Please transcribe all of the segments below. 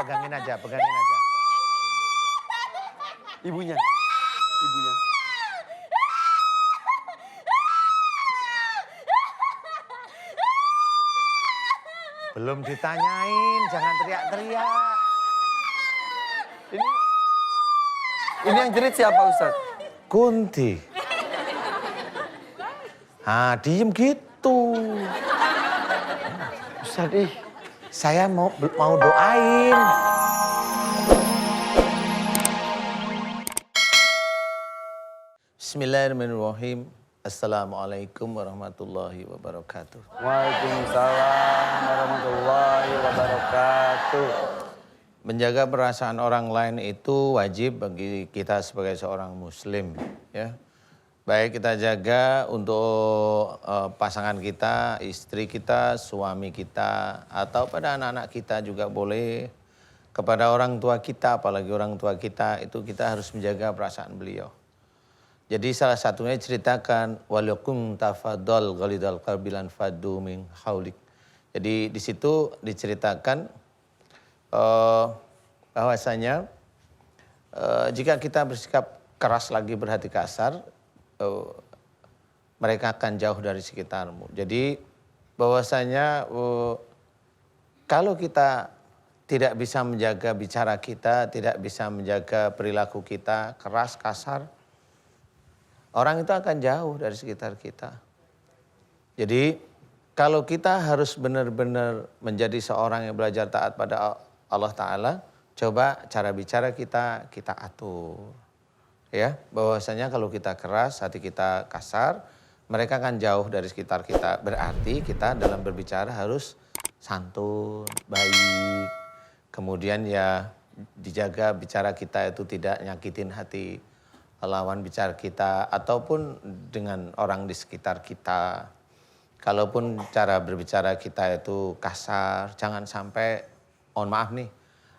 pegangin aja, pegangin aja. Ibunya. Belum ditanyain, jangan teriak-teriak. Ini yang jerit siapa Ustadz? Kunti. Ah, diem gitu. Ustadz Saya mau doain. Bismillahirrahmanirrahim. Assalamualaikum warahmatullahi wabarakatuh. Waalaikumsalam warahmatullahi wabarakatuh. Menjaga perasaan orang lain itu wajib bagi kita sebagai seorang muslim, ya. Baik kita jaga untuk pasangan kita, istri kita, suami kita, atau pada anak-anak kita juga boleh. Kepada orang tua kita, apalagi orang tua kita, itu kita harus menjaga perasaan beliau. Jadi salah satunya ceritakan walakum tafadhal ghalidal qalbilan fadu min haulik. Jadi di situ diceritakan bahwasanya jika kita bersikap keras lagi berhati kasar, mereka akan jauh dari sekitarmu. Jadi bahwasanya kalau kita tidak bisa menjaga bicara kita, tidak bisa menjaga perilaku kita, keras, kasar, orang itu akan jauh dari sekitar kita. Jadi kalau kita harus benar-benar menjadi seorang yang belajar taat pada Allah Ta'ala, coba cara bicara kita atur. Ya, bahwasanya kalau kita keras, hati kita kasar, mereka akan jauh dari sekitar kita. Berarti kita dalam berbicara harus santun, baik. Kemudian ya dijaga bicara kita itu tidak nyakitin hati lawan bicara kita ataupun dengan orang di sekitar kita. Kalaupun cara berbicara kita itu kasar, jangan sampai, mohon maaf nih,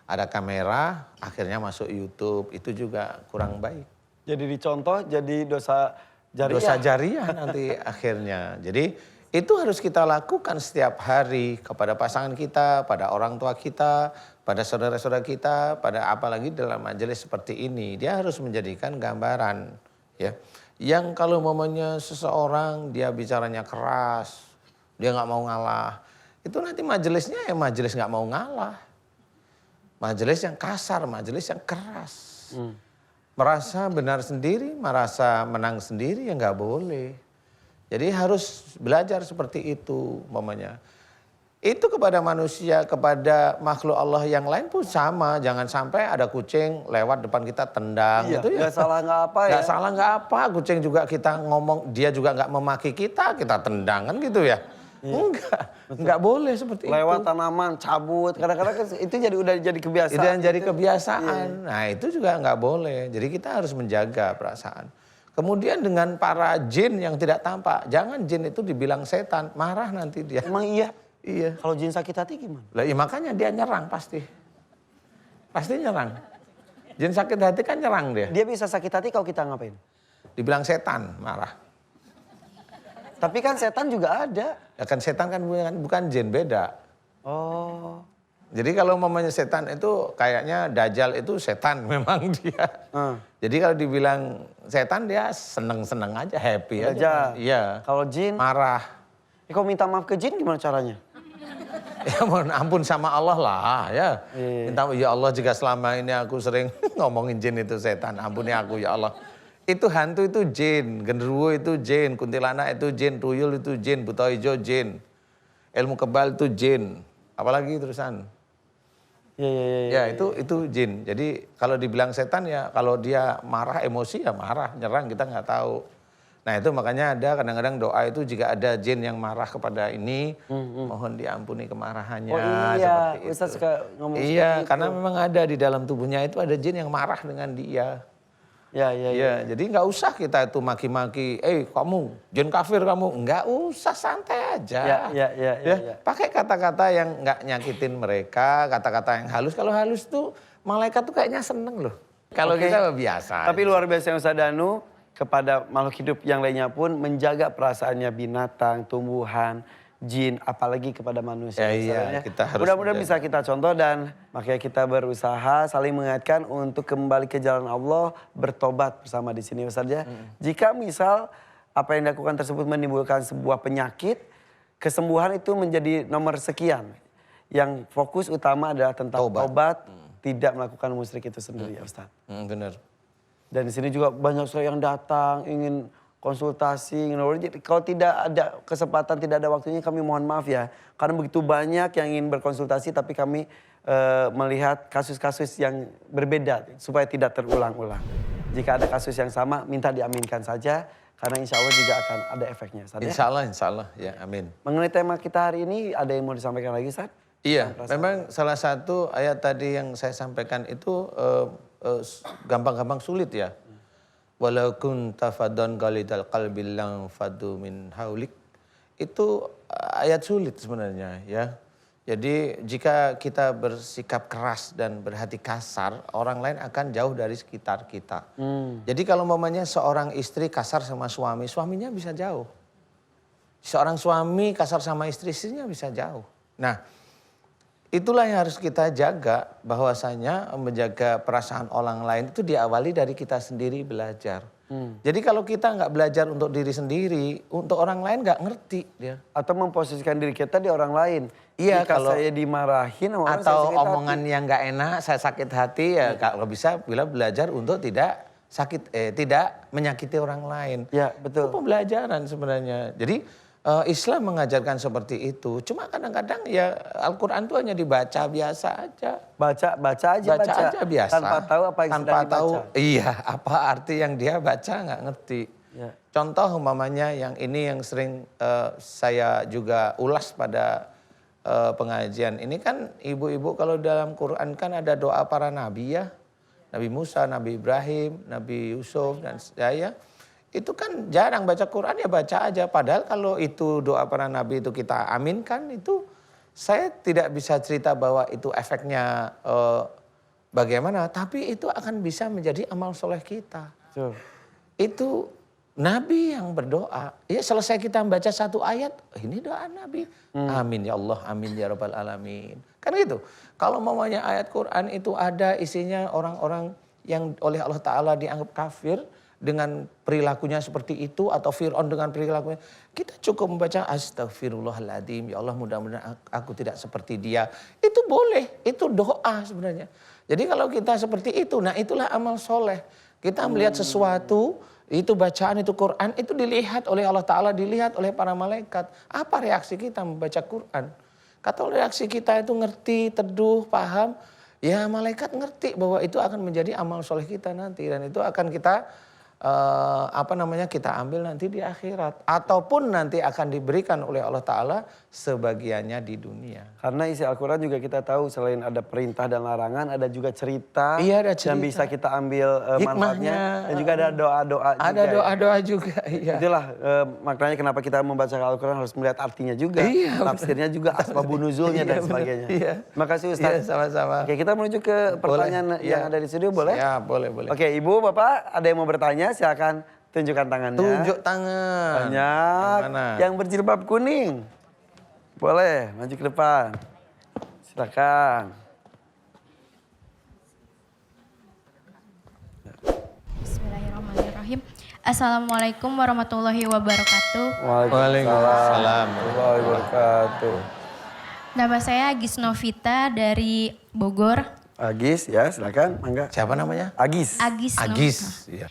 ada kamera akhirnya masuk YouTube, itu juga kurang baik. Jadi dicontoh, jadi dosa jariah. Dosa jariah nanti akhirnya. Jadi itu harus kita lakukan setiap hari kepada pasangan kita, pada orang tua kita, pada saudara-saudara kita, pada apalagi dalam majelis seperti ini. Dia harus menjadikan gambaran, ya. Yang kalau momennya seseorang dia bicaranya keras, dia nggak mau ngalah, itu nanti majelisnya ya majelis nggak mau ngalah. Majelis yang kasar, majelis yang keras. Merasa benar sendiri, merasa menang sendiri ya nggak boleh. Jadi harus belajar seperti itu mamanya. Itu kepada manusia, kepada makhluk Allah yang lain pun sama. Jangan sampai ada kucing lewat depan kita tendang. Iya, gitu ya. gak salah gak apa ya. Gak salah gak apa, kucing juga kita ngomong, dia juga gak memaki kita tendang kan gitu ya. Enggak boleh seperti Lewat itu. tanaman, cabut, kadang-kadang kan itu udah jadi kebiasaan. Itu yang jadi kebiasaan. Nah itu juga nggak boleh. Jadi kita harus menjaga perasaan. Kemudian dengan para jin yang tidak tampak, jangan jin itu dibilang setan, marah nanti dia. Emang iya? Iya. Kalau jin sakit hati gimana? Lah iya, makanya dia nyerang pasti. Pasti nyerang. Jin sakit hati kan nyerang dia. Dia bisa sakit hati kalau kita ngapain? Dibilang setan, marah. Tapi kan setan juga ada. Ya kan setan kan bukan jin, beda. Oh. Jadi kalau mamanya setan itu kayaknya Dajjal itu setan memang dia. Jadi kalau dibilang setan dia seneng-seneng aja, happy aja. Dajjal. Iya. Kalau jin? Marah. Kalau minta maaf ke jin gimana caranya? Ya mohon ampun sama Allah lah ya. Minta ya Allah jika selama ini aku sering ngomongin jin itu setan, ampuni aku ya Allah. Itu hantu itu jin, genderuwo itu jin, kuntilanak itu jin, tuyul itu jin, buta hijau jin. Ilmu kebal itu jin. Apalagi terusan. Ya itu jin. Jadi kalau dibilang setan ya kalau dia marah emosi ya marah, nyerang kita nggak tahu. Nah itu makanya ada kadang-kadang doa itu jika ada jin yang marah kepada ini, mohon diampuni kemarahannya. Oh iya, Ustaz suka ngomong iya, seperti karena itu. memang ada di dalam tubuhnya itu ada jin yang marah dengan dia. Ya. Jadi nggak usah kita itu maki-maki, kamu jin kafir kamu, nggak usah, santai aja. Ya. Pakai kata-kata yang nggak nyakitin mereka, kata-kata yang halus. Kalau halus tuh malaikat tuh kayaknya seneng loh. Kalau kita biasa. Tapi luar biasa Ustaz Danu, kepada makhluk hidup yang lainnya pun menjaga perasaannya binatang, tumbuhan. jin, apalagi kepada manusia. Ya, iya, Misalnya, kita harus mudah-mudahan menjaga. bisa kita contoh dan makanya kita berusaha saling mengingatkan untuk kembali ke jalan Allah, bertobat bersama di sini Ustaz ya. Jika misal apa yang dilakukan tersebut menimbulkan sebuah penyakit, kesembuhan itu menjadi nomor sekian. Yang fokus utama adalah tentang tobat, tidak melakukan musyrik itu sendiri ya Ustaz. Benar. Dan di sini juga banyak sekali yang datang ingin konsultasi, ingin ngobrol. Jadi kalau tidak ada kesempatan, tidak ada waktunya, kami mohon maaf ya. Karena begitu banyak yang ingin berkonsultasi, tapi kami melihat kasus-kasus yang berbeda supaya tidak terulang-ulang. Jika ada kasus yang sama, minta diaminkan saja, karena insya Allah juga akan ada efeknya. Ustaz, ya? Insya Allah, ya amin. Mengenai tema kita hari ini, ada yang mau disampaikan lagi, Ustaz? Iya, memang salah satu ayat tadi yang saya sampaikan itu gampang-gampang sulit ya. Walau kunta faddan ghalidal qalbi lang fadu min haulik. Itu ayat sulit sebenarnya ya. Jadi jika kita bersikap keras dan berhati kasar, orang lain akan jauh dari sekitar kita. Jadi kalau umpamanya seorang istri kasar sama suami, suaminya bisa jauh. Seorang suami kasar sama istri, istrinya bisa jauh. Nah, itulah yang harus kita jaga, bahwasanya menjaga perasaan orang lain itu diawali dari kita sendiri belajar. Jadi kalau kita nggak belajar untuk diri sendiri, untuk orang lain nggak ngerti dia. Atau memposisikan diri kita di orang lain. Iya, Jika kalau saya dimarahin sama orang, saya atau sakit omongan hati. yang nggak enak, saya sakit hati ya kalau bisa bila belajar untuk tidak tidak menyakiti orang lain. Ya, betul. Itu pembelajaran sebenarnya. Jadi Islam mengajarkan seperti itu. Cuma kadang-kadang ya Al-Quran itu hanya dibaca biasa aja. Baca aja Biasa. tanpa tahu apa yang Tanpa sedang tahu, dibaca. iya, apa arti yang dia baca nggak ngerti. Ya. Contoh umpamanya yang ini yang sering saya juga ulas pada pengajian. Ini kan ibu-ibu kalau dalam Quran kan ada doa para nabi ya. Nabi Musa, Nabi Ibrahim, Nabi Yusuf dan saya. Itu kan jarang baca Quran, ya baca aja. Padahal kalau itu doa para nabi itu kita aminkan, itu saya tidak bisa cerita bahwa itu efeknya bagaimana. Tapi itu akan bisa menjadi amal soleh kita. Betul. Itu nabi yang berdoa. Ya selesai kita membaca satu ayat, ini doa nabi. Amin ya Allah, amin ya rabbal alamin. Kan gitu. Kalau mamanya ayat Quran itu ada isinya orang-orang yang oleh Allah Ta'ala dianggap kafir, dengan perilakunya seperti itu atau Fir'aun dengan perilakunya, kita cukup membaca astagfirullahaladzim, ya Allah mudah-mudahan aku tidak seperti dia. Itu boleh, itu doa sebenarnya. Jadi kalau kita seperti itu, nah itulah amal soleh. Kita melihat sesuatu, itu bacaan, itu Quran, itu dilihat oleh Allah Ta'ala, dilihat oleh para malaikat. Apa reaksi kita membaca Quran? Kata reaksi kita itu ngerti, teduh, paham, ya malaikat ngerti bahwa itu akan menjadi amal soleh kita nanti. Dan itu akan kita kita ambil nanti di akhirat, ataupun nanti akan diberikan oleh Allah Ta'ala sebagiannya di dunia. Karena isi Al-Quran juga kita tahu selain ada perintah dan larangan, ada juga cerita, Iya, ada cerita. yang bisa kita ambil manfaatnya. Hikmahnya. Dan juga ada doa-doa juga. Ada doa-doa juga. Iya. Itulah maknanya kenapa kita membaca Al-Quran harus melihat artinya juga. Iya, tafsirnya juga, asbabun nuzulnya dan sebagainya. Iya. Makasih Ustaz. Iya, sama-sama. Oke, kita menuju ke pertanyaan Boleh. yang Iya. ada di studio, boleh? Ya, boleh. Oke, Ibu, Bapak, ada yang mau bertanya? Silakan tunjukkan tangannya. Tunjuk tangan. Banyak. Yang mana? Yang berjilbab kuning. Boleh, maju ke depan. Silakan. Bismillahirrahmanirrahim. Assalamualaikum warahmatullahi wabarakatuh. Waalaikumsalam. warahmatullahi wabarakatuh. Nama saya Agis Novita dari Bogor. Agis, ya silakan. Mangga. Siapa namanya? Agis. Agis. Agis. Iya.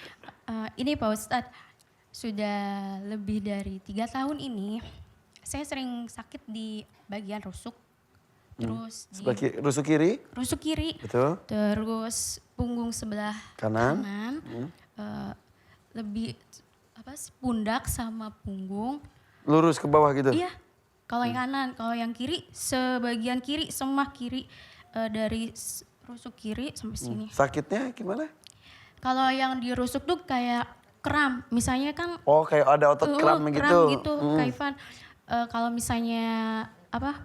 Ini Pak Ustadz, sudah lebih dari 3 tahun ini saya sering sakit di bagian rusuk. Terus di Rusuk kiri. rusuk kiri. Betul. Terus punggung sebelah Kanan. Lebih pundak sama punggung. Lurus ke bawah gitu. Iya. Kalau yang kanan, kalau yang kiri sebagian kiri, semah kiri dari rusuk kiri sampai sini. Sakitnya gimana? Kalau yang dirusuk tuh kayak kram, misalnya kan Oh, kayak ada otot kram gitu. kram gitu, Kak Ivan. Kalau misalnya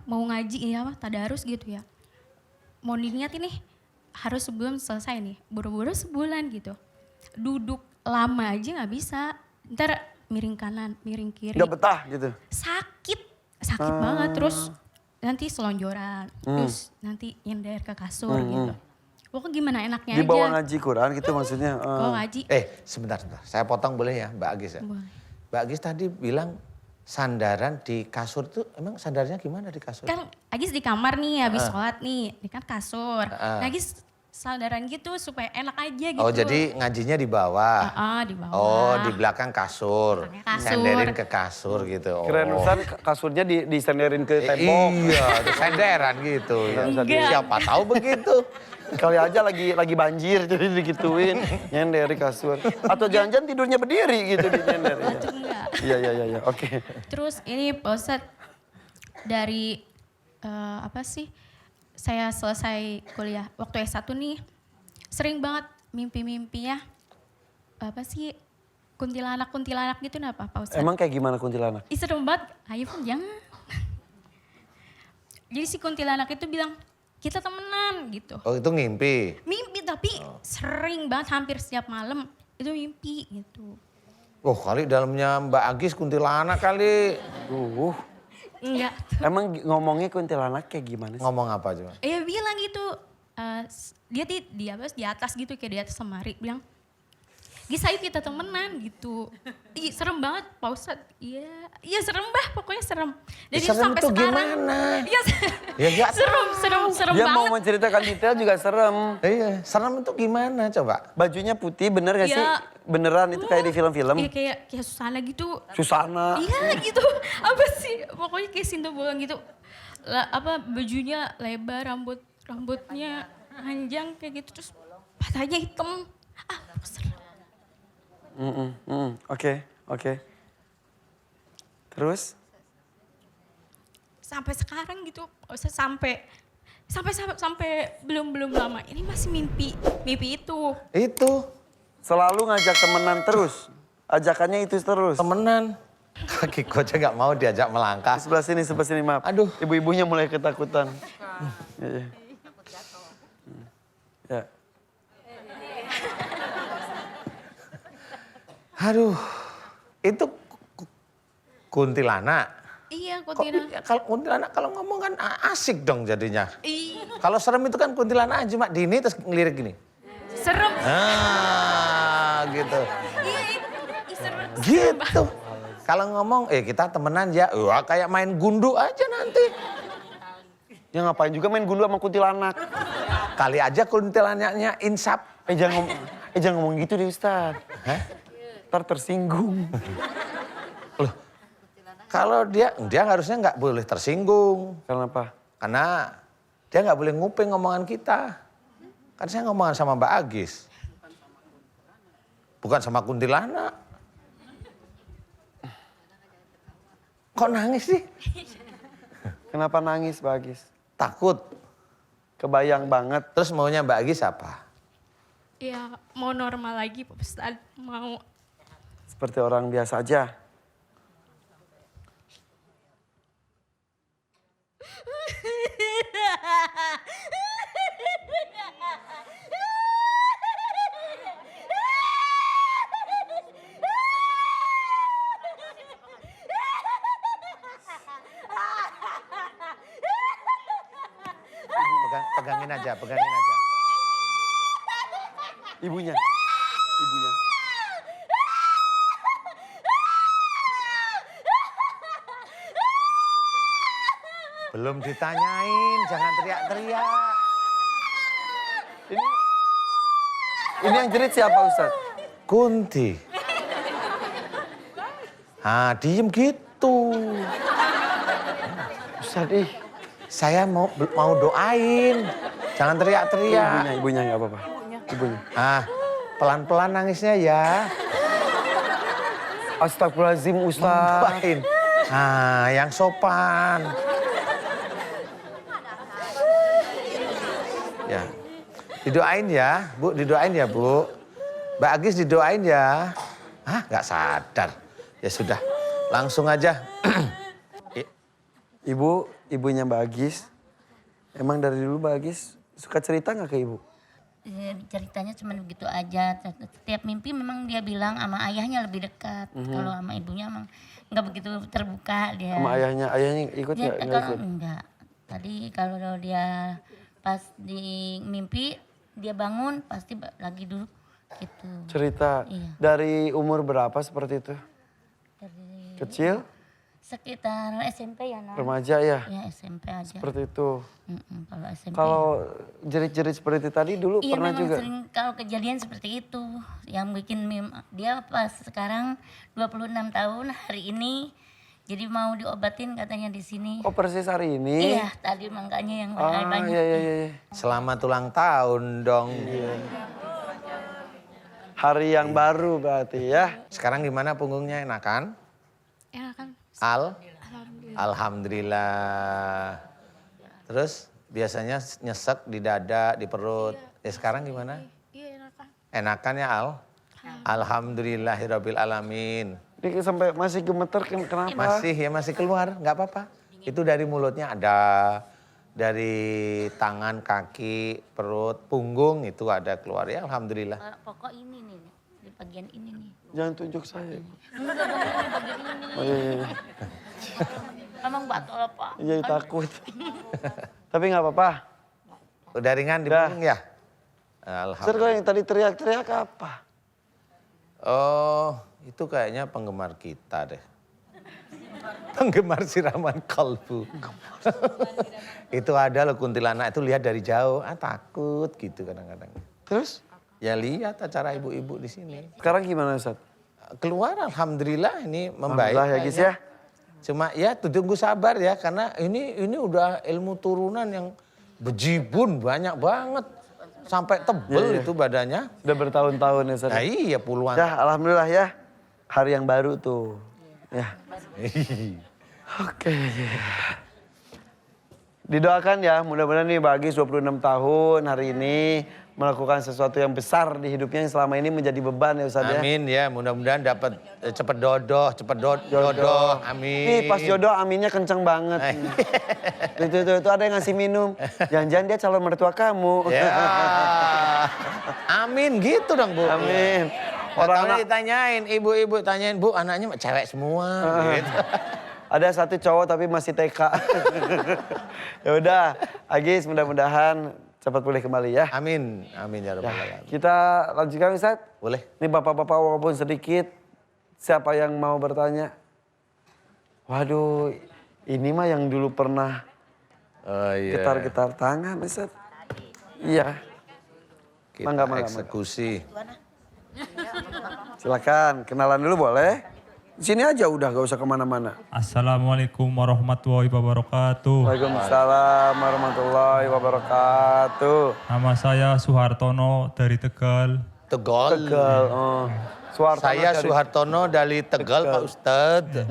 mau ngaji ya tadarus gitu ya. Mau diniatin nih harus sebelum selesai nih, buru-buru sebulan gitu. Duduk lama aja nggak bisa. Ntar miring kanan, miring kiri. Nggak betah gitu. sakit banget. Terus nanti selonjoran, terus nanti nyender ke kasur gitu. Pokoknya gimana enaknya aja. Dibawa ngaji Quran gitu maksudnya. Kalau ngaji, Sebentar. Saya potong boleh ya Mbak Agis ya? boleh. Mbak Agis tadi bilang sandaran di kasur tuh emang sandarnya gimana di kasur? Kan Agis di kamar nih habis sholat nih, di kan kasur. Nah, Agis sandaran gitu supaya enak aja gitu. Oh jadi ngajinya di bawah? Di bawah. Oh di belakang kasur, Belakangnya kasur. senderin ke kasur gitu. Oh. Keren Ustaz, kasurnya disenderin ke tembok. Iya, itu senderan gitu. Enggak. Siapa tahu begitu. Kali aja lagi banjir jadi digituin, nyender di kasur. Atau jangan-jangan tidurnya berdiri gitu di nyender. Itu enggak. Iya, oke. Terus ini Pak Ustadz dari apa sih? Saya selesai kuliah waktu S1 nih sering banget mimpi-mimpinya apa sih kuntilanak gitu apa Pak Ustadz? Emang kayak gimana kuntilanak? Ih serem banget, ayo Pun jangan. Jadi si kuntilanak itu bilang kita temenan gitu. Oh itu ngimpi. Mimpi tapi sering banget hampir setiap malam itu mimpi gitu. Oh kali dalamnya Mbak Agis kuntilanak kali. Enggak. Emang ngomongnya kuntilanak kayak gimana sih? Ngomong apa coba? Bilang gitu, dia di atas gitu kayak di atas lemari bilang, Gis ayo kita temenan gitu. Ih serem banget Pak Ustadz. Iya serem pokoknya serem. Jadi Serem sampai tuh sekarang. gimana? Iya Ya nggak serem Dia banget. mau menceritakan detail juga serem. Iya, serem itu gimana coba? Bajunya putih bener gak sih? Iya. Beneran itu kayak di film-film? Iya kayak Susana gitu. Susana. Iya gitu. Apa sih? Pokoknya kayak Sinto Bolong gitu. Bajunya lebar, rambutnya panjang kayak gitu terus matanya hitam. Serem. Oke. Terus? Sampai sekarang gitu, sampai belum lama ini masih mimpi itu. Itu Selalu ngajak temenan terus? Ajakannya itu terus? temenan. Kakiku aja nggak mau diajak melangkah. Sebelah sini, maaf. Aduh. Ibu-ibunya mulai ketakutan. Iya. Ya. Aduh, itu kuntilanak. Iya Kok, kuntilanak. kalau kuntilanak kalau ngomong kan asik dong jadinya. Iya. Kalau serem itu kan kuntilanak cuma Dini terus ngelirik gini. Serem. Gitu. Iya, serem. Gitu. Kalau ngomong, kita temenan ya, wah kayak main gundu aja nanti. Ya ngapain juga main gundu sama kuntilanak? Kali aja kuntilanaknya insap. Jangan ngomong gitu deh Ustaz. Hah? Ntar tersinggung. Loh, kalau dia harusnya nggak boleh tersinggung. Kenapa? Karena dia nggak boleh nguping ngomongan kita. Kan saya ngomongan sama Mbak Agis. Bukan sama kuntilanak. Kok nangis sih? Kenapa nangis Mbak Agis? Takut. Kebayang banget. Terus maunya Mbak Agis apa? Ya mau normal lagi Pak Ustadz, mau. Seperti orang biasa aja. Pegangin aja. Ibunya. Belum ditanyain, jangan teriak-teriak. Ini yang jerit siapa Ustaz? Kunti. Diem gitu. Ustaz Saya mau doain. Jangan teriak-teriak. Ibunya nggak apa-apa. Ibunya. Pelan-pelan nangisnya ya. Astagfirullahaladzim Ustaz. Doain. Yang sopan. Ya. Didoain ya, Bu. Didoain ya, Bu. Mbak Agis didoain ya. Nggak sadar. Ya sudah, langsung aja. Ibunya Mbak Agis. Emang dari dulu Mbak Agis suka cerita nggak ke ibu? ceritanya cuma begitu aja. Setiap mimpi memang dia bilang sama ayahnya lebih dekat. Kalau sama ibunya emang nggak begitu terbuka dia. Sama ayahnya ikut Dia nggak kalau ikut? enggak. Tadi kalau dia pas di mimpi dia bangun pasti lagi duduk gitu. Cerita Iya. dari umur berapa seperti itu? Dari Kecil, sekitar SMP ya, Nak? remaja ya, Ya SMP aja. seperti itu. Kalau SMP. Kalau jerit-jerit seperti itu tadi dulu Iya pernah memang juga. sering kalau kejadian seperti itu. Yang bikin dia pas sekarang 26 tahun hari ini. Jadi mau diobatin katanya di sini. Oh persis hari ini? Iya tadi makanya yang Ah banyak. iya. Selamat ulang tahun dong. Hari yang baru berarti ya. Sekarang gimana punggungnya, enakan? Enakan. Alhamdulillah. Terus biasanya nyesek di dada, di perut. Ya sekarang gimana? Iya enakan. Enakan ya Al? Alhamdulillahirabbil alamin. Ini sampai masih gemeter kenapa? Masih keluar, nggak apa-apa. Itu dari mulutnya ada, dari tangan, kaki, perut, punggung itu ada keluar ya alhamdulillah. Pokok ini nih di bagian ini nih. Jangan tunjuk saya. Enggak dong di bagian ini. Oh iya. Emang batal apa? Jadi takut. Tapi nggak apa-apa. Udah ringan di Dah. punggung ya? Ustaz Alhamdulillah. kalau yang tadi teriak-teriak apa? Oh, itu kayaknya penggemar kita deh. Penggemar siraman kalbu. Itu ada loh kuntilanak itu lihat dari jauh, takut gitu kadang-kadang. Terus? Ya lihat acara ibu-ibu di sini. Sekarang gimana Ustaz? Keluar alhamdulillah ini membaik. Alhamdulillah ya guys ya. Cuma ya tunggu sabar ya karena ini udah ilmu turunan yang bejibun banyak banget. Sampai tebel itu badannya. Udah bertahun-tahun ya Ustaz. Nah iya puluhan. Ya alhamdulillah ya. Hari yang baru tuh. Ya. Oke. Didoakan ya mudah-mudahan nih Bagis 26 tahun hari ini melakukan sesuatu yang besar di hidupnya yang selama ini menjadi beban ya Ustaz ya. Amin ya mudah-mudahan dapat cepet jodoh. Amin. Nih pas jodoh aminnya kenceng banget. Itu ada yang ngasih minum. Jangan-jangan dia calon mertua kamu. Ya. Amin gitu dong Bu. Amin. Orang Orang ditanyain, ibu-ibu tanyain, Bu anaknya cewek semua. Gitu. ada satu cowok tapi masih TK. Ya udah, Agis mudah-mudahan cepat pulih kembali ya. Amin, amin ya rabbal Ya, alamin. kita lanjutkan Ustaz. Boleh? Ini bapak-bapak walaupun sedikit, siapa yang mau bertanya? Waduh, ini mah yang dulu pernah Oh iya. getar-getar tangan Ustaz. Iya, Kita Mangga. eksekusi. silakan kenalan dulu boleh. Di sini aja udah gak usah kemana-mana. Assalamualaikum warahmatullahi wabarakatuh. Waalaikumsalam warahmatullahi wabarakatuh. Nama saya Suhartono dari Tegal. Tegal. Tegal, oh. Suhartono Saya dari- Suhartono dari Tegal Pak Ustadz.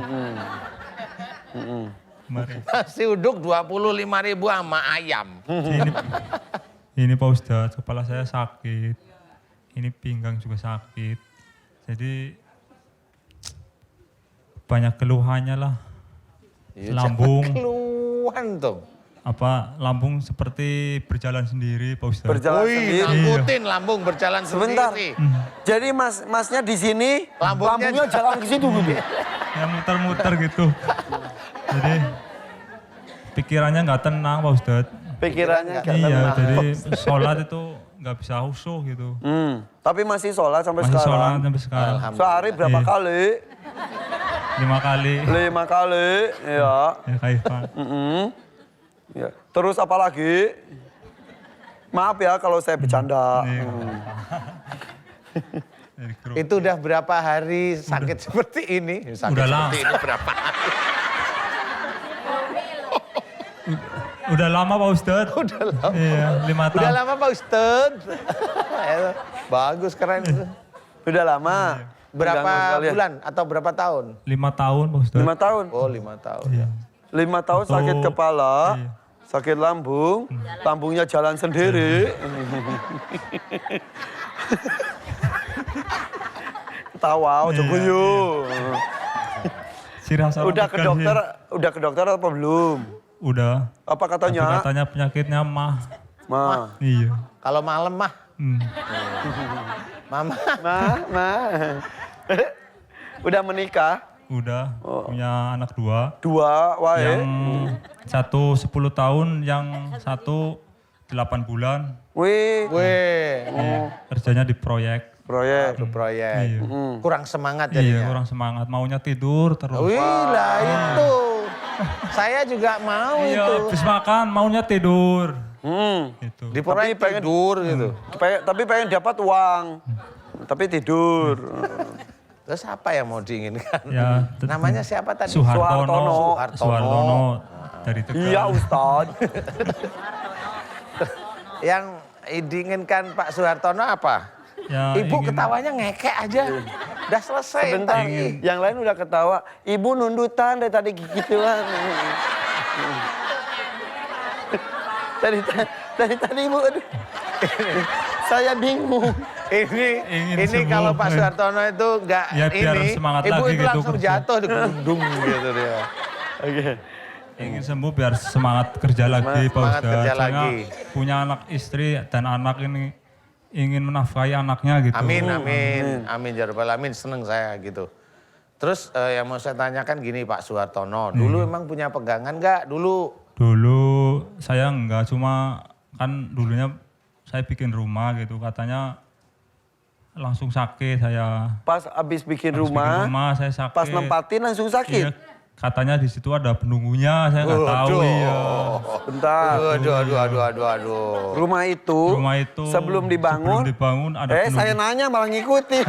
Mari. Nasi uduk 25.000 sama ayam. Ini Pak Ustadz, kepala saya sakit. Ini pinggang juga sakit. Jadi banyak keluhannya lah. Iya, Lambung. jangan keluhan tuh. Lambung seperti berjalan sendiri Pak Ustadz. Berjalan Wih, sendiri. ngangkutin lambung berjalan Sebentar. sendiri. Jadi masnya di sini, Lambungnya- lambungnya jalan ke situ gitu. Ya muter-muter gitu. Jadi pikirannya nggak tenang Pak Ustadz. Pikirannya gak Iya, tenang. jadi sholat itu nggak bisa khusyuk gitu. Tapi masih sholat sampai Masih sholat sekarang. sampai sekarang. Sehari berapa Iya. kali? 5 kali. 5 kali, ya. Ya Kaifan. Ya. Terus apa lagi? Maaf ya kalau saya bercanda. Iya. Dari grup. Itu udah berapa hari sakit seperti ini? Sakit Udah seperti lama. ini berapa hari? Udah lama Pak Ustadz. Udah lama. Iya, 5 tahun. Udah lama Pak Ustadz. Bagus, keren. Udah lama. Berapa Mengganggu sekalian. bulan atau berapa tahun? 5 tahun Pak Ustadz. 5 tahun. Oh 5 tahun. Iya. 5 tahun sakit Oh, kepala, iya. sakit lambung, lambungnya jalan sendiri. Ketawa, ojo guyu. Si rasa Udah ke Tegal sih. dokter, udah ke dokter apa belum? Udah. Apa Tapi katanya? katanya penyakitnya mah. Ma. Iya. Kalau malam mah Mama. Ma. Udah menikah? Udah punya anak 2. 2, wah Yang satu 10 tahun, yang satu 8 bulan. Wih, Kerjanya di proyek. proyek. Aduh, proyek. Iya. Kurang semangat Iya, jadinya. kurang semangat. Maunya tidur terus. Wih lah itu. Saya juga mau Iya, itu. habis makan maunya tidur. Gitu. Di proyek pengen- tidur gitu. Tapi pengen dapat uang. Tapi tidur. Terus apa yang mau diinginkan? Ya, Namanya siapa tadi? Suhartono. Suhartono. Suhartono dari Tegal. Iya Ustadz. Yang diinginkan Pak Suhartono apa? Ya, Ibu ingin- ketawanya ngekek aja. Udah selesai. Sebentar, ntar. yang lain udah ketawa. Ibu nundutan dari tadi gituan. Dari tadi ibu, aduh. Saya bingung. Ingin Ingin sembuh. kalau Pak Suhartono itu nggak Ya, biar ini, semangat ibu lagi itu gitu langsung kerja. jatuh di gedung gitu dia. Oke. Ingin sembuh biar semangat kerja lagi Pak Semangat Ustadz. kerja Soalnya lagi. punya anak istri dan anak ini ingin menafkahi anaknya gitu. Amin, amin, ya rabbal alamin. Seneng saya gitu. Terus yang mau saya tanyakan gini Pak Suhartono, dulu emang punya pegangan nggak dulu? Dulu saya enggak, cuma kan dulunya saya bikin rumah gitu, katanya langsung sakit saya. Pas abis bikin Habis rumah, bikin rumah saya sakit. pas nempatin langsung Iya, sakit. katanya di situ ada penunggunya, saya nggak tahu. Waduh. Iya. Bentar. Aduh. Rumah itu, sebelum dibangun, ada saya nanya malah ngikutin.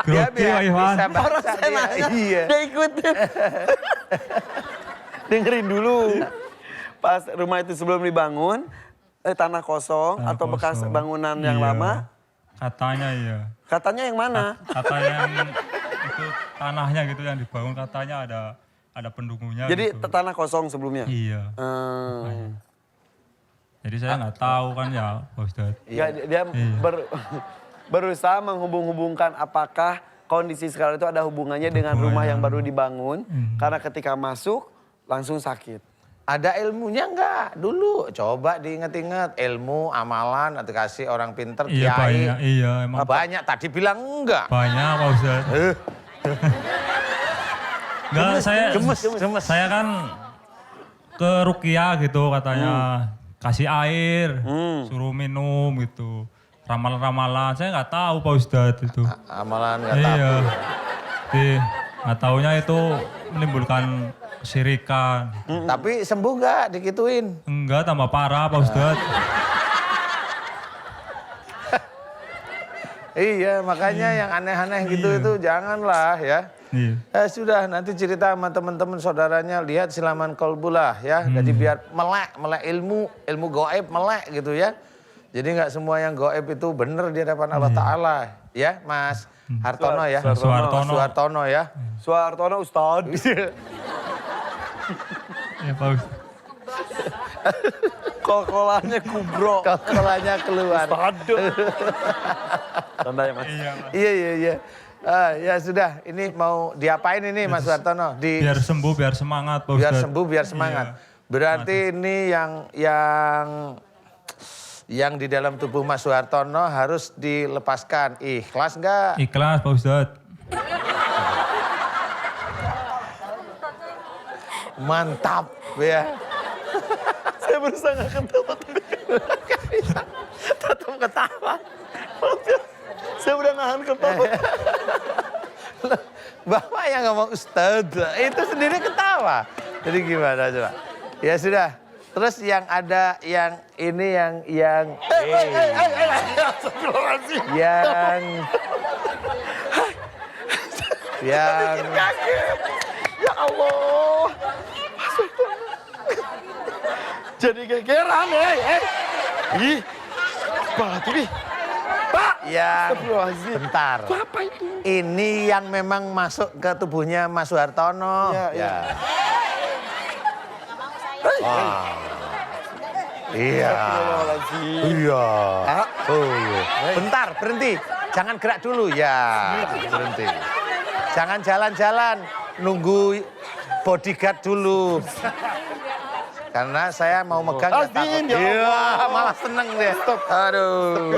Dia Grogi, biar Pak Iwan. bisa baca Orang saya dia. nanya, Iya. dia ikutin. Dengerin dulu. Pas rumah itu sebelum dibangun, tanah kosong Tanah atau bekas kosong. bangunan yang Iya. lama. Katanya iya. Katanya yang mana? Katanya yang itu tanahnya gitu yang dibangun, katanya ada pendungunya Jadi gitu. tanah kosong sebelumnya. Iya. Jadi saya nggak tahu kan ya Pak Ustadz. Ya, dia berusaha menghubung-hubungkan apakah kondisi sekarang itu ada hubungannya dengan rumah yang baru dibangun. Karena ketika masuk langsung sakit. Ada ilmunya nggak dulu? Coba diinget-inget ilmu, amalan, atau kasih orang pinter, Iya kiai. banyak, iya emang Banyak tadi bilang enggak. banyak Pak Ustadz. Enggak, saya kan ke Rukia gitu katanya. Kasih air, suruh minum gitu. Ramalan-ramalan, saya nggak tahu Pak Ustadz itu. Amalan nggak tahu. Iya. Nggak taunya itu menimbulkan kesirikan. Tapi sembuh nggak dikituin? Enggak, tambah parah Pak Ustadz. Iya, makanya yang aneh-aneh gitu Iya. itu janganlah ya. Iya. Sudah nanti cerita sama teman-teman saudaranya, lihat silaman kolbulah ya. Jadi biar melek ilmu gaib melek gitu ya. Jadi nggak semua yang gaib itu benar di hadapan Allah Ta'ala ya, Mas Hartono ya. Suhartono ya. Suhartono Ustadz. Ya Pak Ustadz. Kol-kolannya kubro. Kolanya keluar. Aduh. Tanda ya Mas. Iya, Mas. Iya. Ya sudah, ini mau diapain ini Mas Suhartono? Biar sembuh, biar semangat Pak Ustadz. Biar sembuh, biar semangat. Iya. Berarti ini yang di dalam tubuh Mas Suhartono harus dilepaskan. Ikhlas nggak? Ikhlas Pak Ustadz. Mantap ya. Saya berusaha nggak ketawa. Tetap ketawa. Saya udah nahan ketawa. Bapak yang ngomong Ustadz, itu sendiri ketawa. Jadi gimana coba? Ya sudah. Terus yang ada yang ini yang Ya Allah. Jadi gegeran, Ih, Pak, ini. Pak. yang Astagfirullahaladzim. bentar. Apa itu? Ini yang memang masuk ke tubuhnya Mas Suhartono. Ya. Wah. Iya. Astagfirullahaladzim. Iya. Pak. Oh, iya. Bentar, berhenti. Jangan gerak dulu ya. Berhenti. Jangan jalan-jalan. Nunggu bodyguard dulu. Karena saya mau megang ya takut. Azim, ya Iya, Allah. malah seneng deh. Aduh.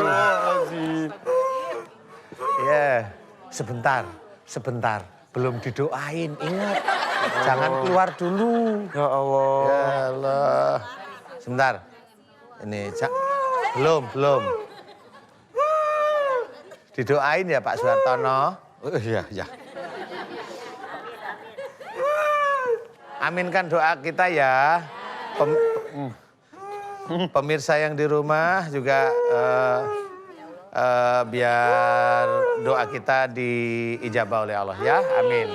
Ya, sebentar. Belum didoain, ingat. Jangan keluar dulu. Ya Allah. Ya Allah. Sebentar. Ini, belum. Didoain ya Pak Suhartono. Oh, iya. Aminkan doa kita ya. Pemirsa yang di rumah juga biar doa kita diijabah oleh Allah ya. Amin.